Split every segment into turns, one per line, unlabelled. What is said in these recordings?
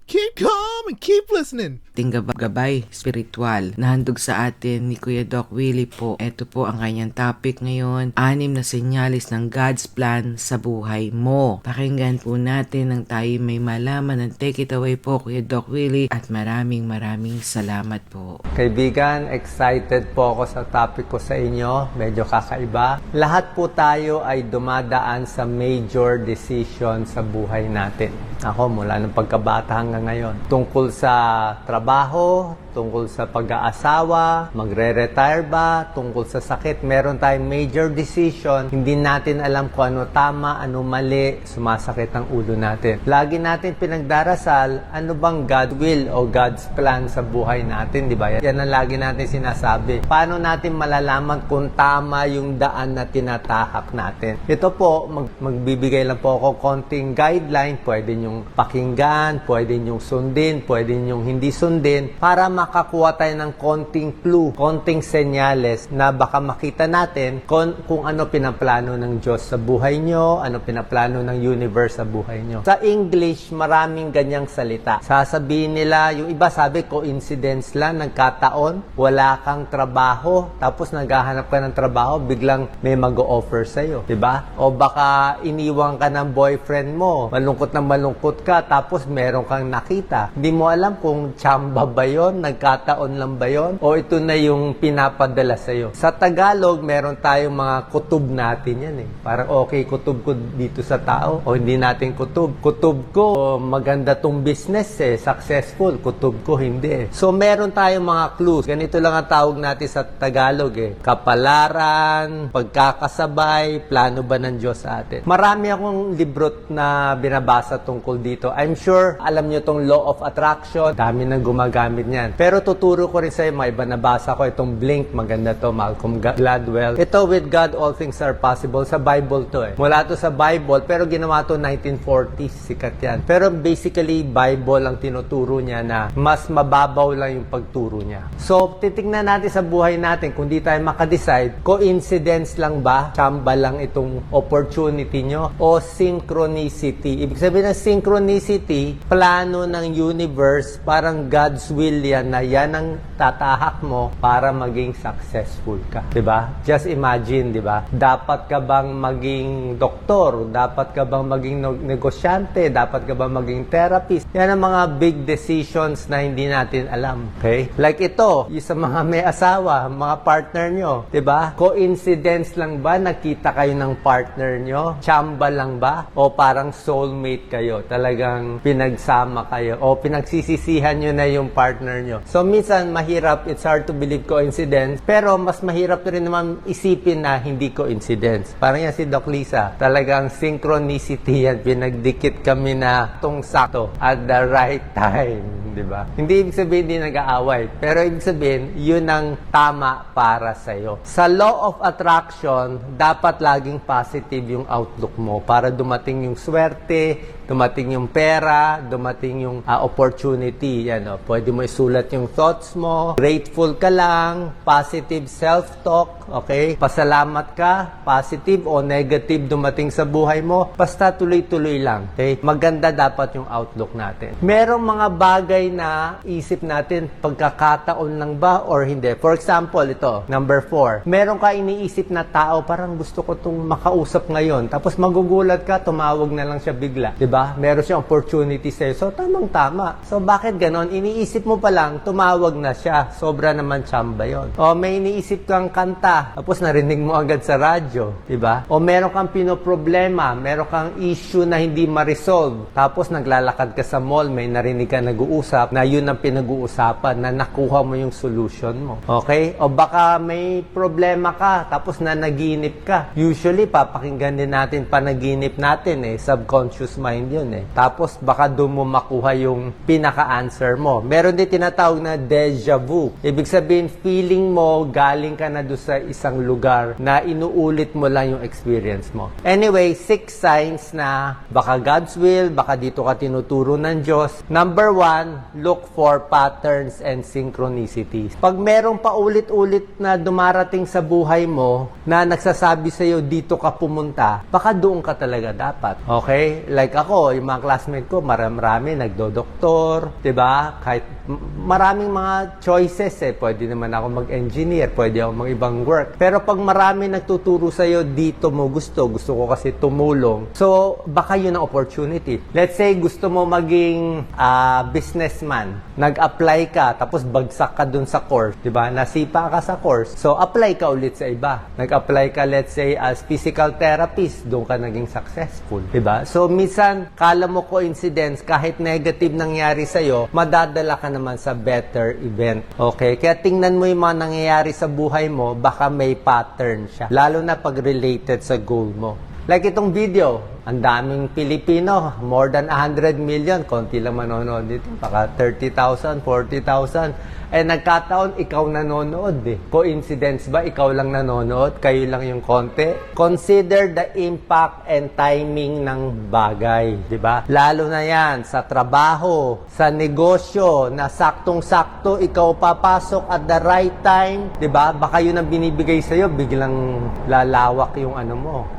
Keep calm and keep listening.
Gabay spiritual na handog sa atin ni Kuya Doc Willie po. Ito po ang kanyang topic ngayon, 6 na senyalis ng God's plan sa buhay mo. Pakinggan po natin nang tayo may malaman ng take it away po Kuya Doc Willie at maraming salamat po.
Kaibigan, excited po ako sa topic ko sa inyo. Medyo kakaiba. Lahat po tayo ay dumadaan sa major decision sa buhay natin. Ako, mula ng pagkabata hanggang ngayon. Tungkol sa trabaho, tungkol sa pag-aasawa, magre-retire ba, tungkol sa sakit, meron tayong major decision. Hindi natin alam kung ano tama, ano mali, sumasakit ang ulo natin. Lagi natin pinagdarasal, ano bang God will o God's plan sa buhay natin, di ba? Yan ang lagi natin sinasabi. Paano natin malalaman kung tama yung daan na tinatahak natin? Ito po, magbibigay lang po ako konting guideline. Pwede nyong pakinggan, pwede nyong sundin, pwede nyong hindi sundin, para makakuha tayo ng konting clue, konting senyales na baka makita natin kung ano pinaplano ng Diyos sa buhay nyo, ano pinaplano ng universe sa buhay nyo. Sa English, maraming ganyang salita. Sasabihin nila, yung iba sabi, coincidence lang, nagkataon, wala kang trabaho, tapos naghahanap ka ng trabaho, biglang may mag-o-offer sa'yo. Diba? O baka iniwan ka ng boyfriend mo, malungkot na malungkot ka, tapos meron kang nakita. Hindi mo alam kung tsamba ba yun, nagkataon lang ba yun, o ito na yung pinapadala sa'yo. Sa Tagalog, meron tayong mga kutob natin yan eh. Parang okay, kutob ko dito sa tao, o hindi natin kutob. Kutob ko, maganda tong business eh, successful. Kutob ko, hindi eh. So, meron tayong mga clues. Ganito lang ang tawag natin sa Tagalog eh. Kapalaran, pagkakasabay, plano ba ng Diyos sa atin. Marami akong librot na binabasa tungkol dito. I'm sure, alam nyo tong law of attraction. Dami nang gumagamit niyan. Pero tuturo ko rin sa'yo, mga iba nabasa ko. Itong Blink, maganda to, Malcolm Gladwell. Ito, with God, all things are possible. Sa Bible to eh. Mula to sa Bible, pero ginawa to 1940s. Sikat yan. Pero basically, Bible ang tinuturo niya na mas mababaw lang yung pagturo niya. So, titignan natin sa buhay natin kung di tayo makadecide, coincidence lang ba? Tsamba lang itong opportunity nyo? O synchronicity? Ibig sabihin ng synchronicity, plano ng universe, parang God's will yan na yan ang tatahak mo para maging successful ka. Diba? Just imagine, diba? Dapat ka bang maging doktor? Dapat ka bang maging negosyante? Dapat ka bang maging therapist? Yan ang mga big decisions na hindi natin alam. Okay? Like ito, yung sa mga may asawa, mga partner nyo. Diba? Coincidence lang ba nakita kayo ng partner nyo? Tsamba lang ba? O parang soulmate kayo? Talagang pinagsama kayo? O pinagsisisihan nyo na yung partner nyo? So, minsan mahirap, it's hard to believe coincidence, pero mas mahirap rin naman isipin na hindi coincidence. Parang yan si Doc Lisa, talagang synchronicity yan, pinagdikit kami na itong sakto at the right time, di ba? Hindi ibig sabihin hindi nag-aaway, pero ibig sabihin, yun ang tama para sa'yo. Sa law of attraction, dapat laging positive yung outlook mo para dumating yung swerte, dumating yung pera, dumating yung opportunity. Yan, pwede mo isulat yung thoughts mo. Grateful ka lang. Positive self-talk. Okay? Pasalamat ka. Positive o negative dumating sa buhay mo. Basta tuloy-tuloy lang. Okay? Maganda dapat yung outlook natin. Merong mga bagay na isip natin, pagkakataon lang ba or hindi? For example, ito, number 4. Meron ka iniisip na tao, parang gusto ko itong makausap ngayon. Tapos magugulat ka, tumawag na lang siya bigla. Diba? Meron siyang opportunity sa'yo. So, tamang-tama. So, bakit ganon? Iniisip mo pa lang, tumawag na siya. Sobra naman tsamba yun. O, may iniisip kang kanta, tapos narinig mo agad sa radyo. Diba? O, meron kang pinoproblema, meron kang issue na hindi ma-resolve. Tapos, naglalakad ka sa mall, may narinig ka nag-uusap, na yun ang pinag-uusapan, na nakuha mo yung solution mo. Okay? O, baka may problema ka, tapos nanaginip ka. Usually, papakinggan din natin panaginip natin subconscious mind yun Tapos, baka doon mo makuha yung pinaka-answer mo. Meron din tinatawag na deja vu. Ibig sabihin, feeling mo, galing ka na doon sa isang lugar na inuulit mo lang yung experience mo. Anyway, 6 signs na baka God's will, baka dito ka tinuturo ng Diyos. Number 1, look for patterns and synchronicities. Pag merong paulit-ulit na dumarating sa buhay mo na nagsasabi sa'yo, dito ka pumunta, baka doon ka talaga dapat. Okay? Like ako, ako, yung mga classmate ko, marami nagdo-doktor, 'di ba? Kahit maraming mga choices pwede naman ako mag-engineer, pwede ako mag-ibang work. Pero pag marami nagtuturo sa iyo, dito mo gusto ko kasi tumulong. So, baka yun ang opportunity. Let's say gusto mo maging businessman. Nag-apply ka, tapos bagsak ka dun sa course, 'di ba? Nasipa ka sa course. So, apply ka ulit sa iba. Nag-apply ka, let's say, as physical therapist, doon ka naging successful, 'di ba? So, minsan, kala mo coincidence, kahit negative nangyari sa'yo, madadala ka naman sa better event. Okay? Kaya tingnan mo yung mga nangyayari sa buhay mo, baka may pattern siya. Lalo na pag related sa goal mo. Like itong video, ang daming Pilipino, more than 100 million, konti lang manonood dito, baka 30,000, 40,000. Nagkataon, ikaw nanonood Coincidence ba? Ikaw lang nanonood? Kayo lang yung konti? Consider the impact and timing ng bagay, di ba? Lalo na yan, sa trabaho, sa negosyo, na saktong-sakto, ikaw papasok at the right time, di ba? Baka yun ang binibigay sa'yo, biglang lalawak yung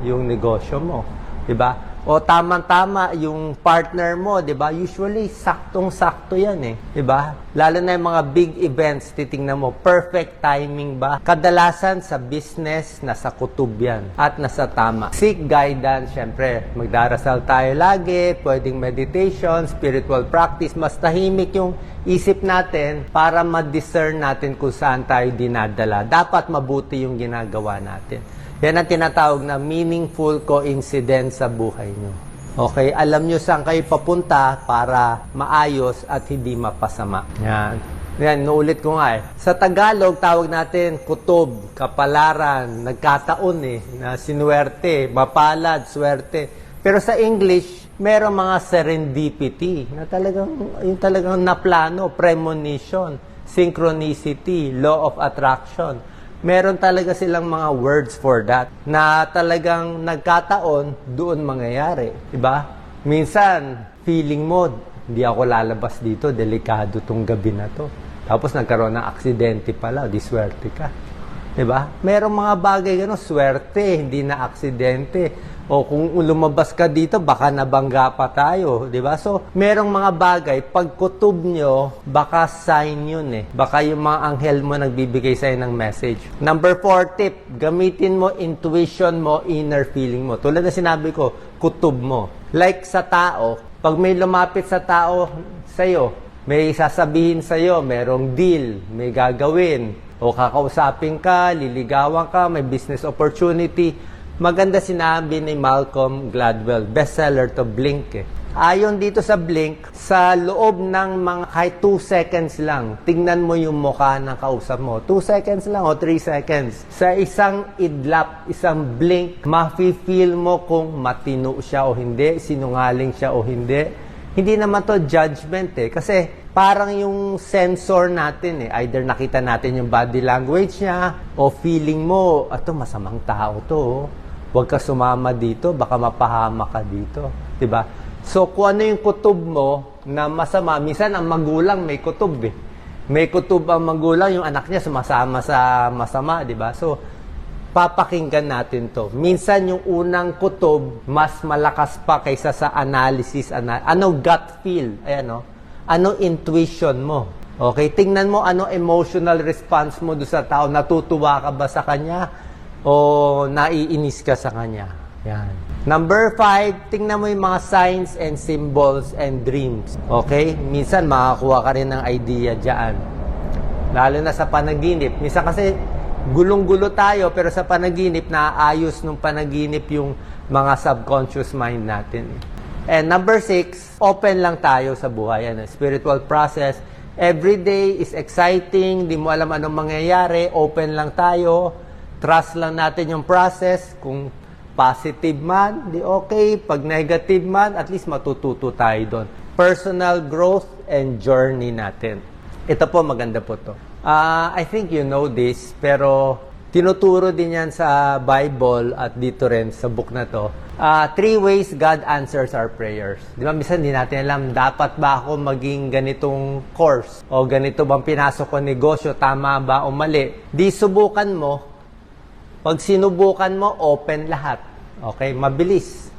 yung negosyo mo, di ba? O tama-tama yung partner mo, 'di ba? Usually saktong-sakto 'yan di ba? Lalo na yung mga big events, titingnan mo, perfect timing ba? Kadalasan sa business nasa kutob 'yan at nasa tama. Seek guidance, syempre. Magdarasal tayo lagi, pwedeng meditation, spiritual practice, mas tahimik yung isip natin para ma-discern natin kung saan tayo dinadala. Dapat mabuti yung ginagawa natin. Yan ang tinatawag na meaningful coincidence sa buhay nyo. Okay? Alam nyo saan kayo papunta para maayos at hindi mapasama. Yan. Yan, naulit ko nga Sa Tagalog, tawag natin kutob, kapalaran, nagkataon na sinuwerte, mapalad, swerte. Pero sa English, meron mga serendipity na talagang naplano, premonition, synchronicity, law of attraction. Meron talaga silang mga words for that na talagang nagkataon doon mangyayari. Diba? Minsan, feeling mo, hindi ako lalabas dito, delikado tong gabi na to. Tapos nagkaroon ng aksidente pala, di swerte ka. Diba? Merong mga bagay gano'n, swerte, hindi na aksidente. O kung lumabas ka dito, baka nabangga pa tayo, di ba? So, merong mga bagay, pag kutob nyo, baka sign yun Baka yung mga anghel mo nagbibigay sa'yo ng message. Number 4 tip, gamitin mo intuition mo, inner feeling mo. Tulad na sinabi ko, kutob mo. Like sa tao, pag may lumapit sa tao sa'yo, may sasabihin sa'yo, merong deal, may gagawin, o kakausapin ka, liligawan ka, may business opportunity. Maganda sinabi ni Malcolm Gladwell, bestseller to Blink Ayon dito sa Blink, sa loob ng mga kahit 2 seconds lang, tingnan mo yung mukha ng kausap mo. 2 seconds lang o 3 seconds. Sa isang idlap, isang blink, mafe-feel mo kung matino siya o hindi, sinungaling siya o hindi. Hindi naman to judgment kasi parang yung sensor natin either nakita natin yung body language niya o feeling mo, ato masamang tao to. Huwag ka sumama dito, baka mapahama ka dito. Diba? So, kung ano yung kutob mo na masama, minsan ang magulang may kutob May kutob ang magulang, yung anak niya sumasama sa masama, diba? So, papakinggan natin to. Minsan yung unang kutob, mas malakas pa kaysa sa analysis. Ano gut feel? Ayan, ano intuition mo? Okay, tingnan mo ano emotional response mo doon sa tao. Natutuwa ka ba sa kanya? O naiinis ka sa kanya? Yan. Number 5, tingnan mo yung mga signs and symbols and dreams. Okay? Minsan makakuha ka rin ng idea dyan. Lalo na sa panaginip. Minsan kasi gulong-gulo tayo, pero sa panaginip, naaayos nung panaginip yung mga subconscious mind natin. And number 6, open lang tayo sa buhay. Spiritual process. Every day is exciting. Di mo alam anong mangyayari. Open lang tayo. Trust lang natin yung process. Kung positive man, di okay. Pag negative man, at least matututo tayo doon. Personal growth and journey natin. Ito po, maganda po to. I think you know this, pero tinuturo din yan sa Bible at dito rin sa book na to. 3 ways God answers our prayers. Di ba, minsan hindi natin alam, dapat ba ako maging ganitong course? O ganito bang pinasok ko negosyo? Tama ba o mali? Di subukan mo. Pag sinubukan mo, open lahat. Okay? Mabilis.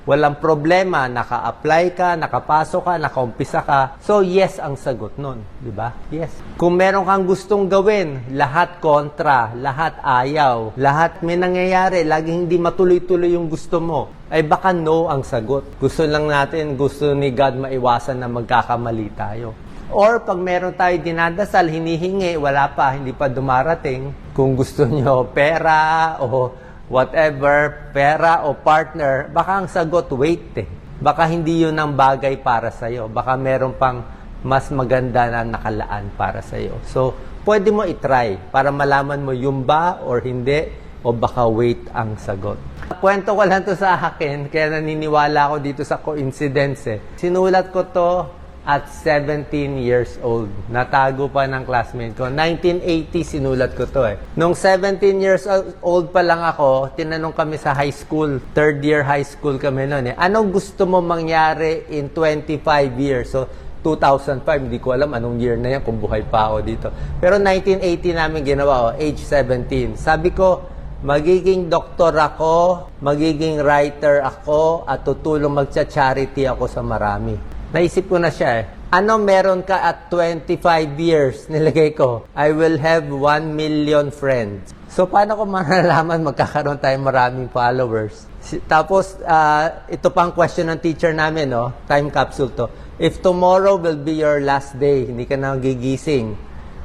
Walang problema, naka-apply ka, nakapasok ka, nakaumpisa ka. So, yes ang sagot nun. Di ba? Yes. Kung meron kang gustong gawin, lahat kontra, lahat ayaw, lahat may nangyayari, laging hindi matuloy-tuloy yung gusto mo, ay baka no ang sagot. Gusto lang natin, gusto ni God maiwasan na magkakamali tayo. Or pag meron tayo dinadasal, hinihingi, wala pa, hindi pa dumarating, kung gusto nyo pera o whatever, pera o partner, baka ang sagot, wait eh. Baka hindi yun ang bagay para sa'yo. Baka meron pang mas maganda na nakalaan para sa'yo. So, pwede mo itry para malaman mo yung ba or hindi o baka wait ang sagot. Kwento ko lang to sa akin, kaya naniniwala ako dito sa coincidence eh. Sinulat ko to at 17 years old. Natago pa ng classmate ko. 1980 sinulat ko to eh. Nung 17 years old pa lang ako, tinanong kami sa high school. Third year high school kami noon eh. Anong gusto mo mangyari in 25 years? So, 2005, hindi ko alam anong year na yan kung buhay pa ako dito. Pero 1980 namin ginawa, age 17. Sabi ko, magiging doktor ako, magiging writer ako, at tutulong magcha-charity ako sa marami. Naisip ko na siya eh. Ano meron ka at 25 years? Nilagay ko, I will have 1 million friends. So, paano ko malalaman magkakaroon tayo maraming followers? Tapos, ito pang question ng teacher namin, no? Time capsule to. If tomorrow will be your last day, hindi ka na gigising.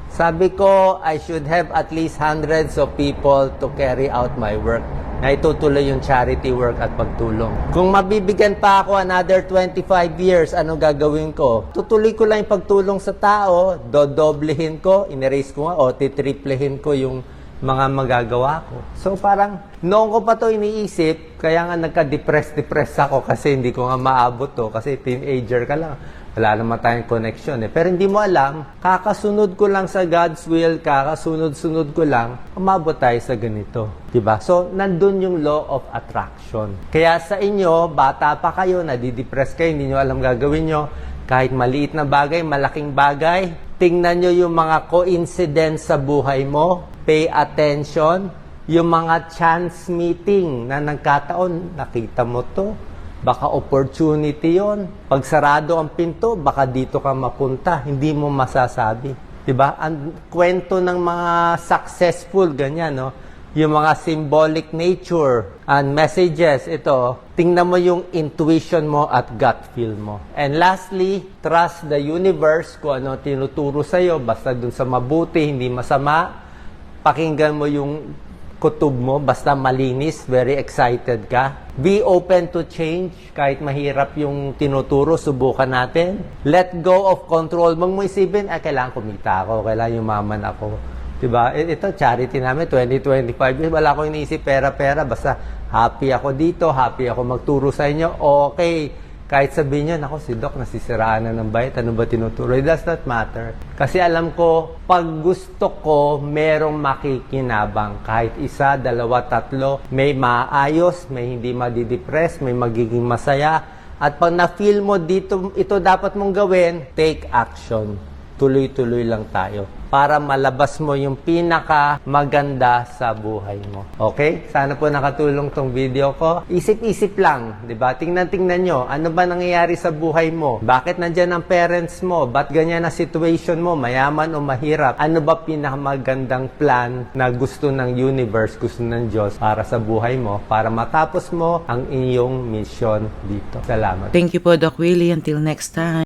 Sabi ko, I should have at least hundreds of people to carry out my work. Na itutuloy yung charity work at pagtulong. Kung mabibigyan pa ako another 25 years, ano gagawin ko? Tutuloy ko lang yung pagtulong sa tao, dodoblehin ko, in-erase ko nga, o titriplehin ko yung mga magagawa ko. So parang, noon ko pa to iniisip, kaya nga nagka-depress ako kasi hindi ko nga maabot to, kasi teenager ka lang. Wala naman tayong connection eh. Pero hindi mo alam, kakasunod ko lang sa God's will, kakasunod-sunod ko lang, umabot tayo sa ganito. Diba? So, nandun yung law of attraction. Kaya sa inyo, bata pa kayo, nadidepress kayo, hindi nyo alam gagawin nyo, kahit maliit na bagay, malaking bagay, tingnan nyo yung mga coincidence sa buhay mo, pay attention, yung mga chance meeting na nagkataon, nakita mo to, baka opportunity yon. Pag sarado ang pinto, baka dito ka mapunta. Hindi mo masasabi. Diba? Ang kwento ng mga successful, ganyan, no? Yung mga symbolic nature and messages, ito, tingnan mo yung intuition mo at gut feel mo. And lastly, trust the universe kung ano tinuturo sa'yo, basta dun sa mabuti, hindi masama. Pakinggan mo yung kutub mo, basta malinis, very excited ka. Be open to change, kahit mahirap yung tinuturo, subukan natin. Let go of control. Huwag mo isipin, kailangan kumita ako, kailangan yumaman ako. Diba? Ito, charity namin, 2025. Wala akong iniisip, pera-pera, basta happy ako dito, happy ako magturo sa inyo, okay. Kahit sabihin nyo, naku, si Doc, nasisiraan na ng bayat, ano ba tinuturo? It does not matter. Kasi alam ko, pag gusto ko, merong makikinabang. Kahit isa, dalawa, tatlo, may maayos, may hindi madidepress, may magiging masaya. At pag na-feel mo dito, ito dapat mong gawin, take action. Tuloy-tuloy lang tayo. Para malabas mo yung pinaka maganda sa buhay mo. Okay? Sana po nakatulong tong video ko. Isip-isip lang, di ba? Tingnan-tingnan nyo, ano ba nangyayari sa buhay mo? Bakit nandyan ang parents mo? Ba't ganyan ang situation mo? Mayaman o mahirap? Ano ba pinakamagandang plan na gusto ng universe, gusto ng Diyos para sa buhay mo? Para matapos mo ang iyong mission dito. Salamat.
Thank you po, Doc Willie. Until next time.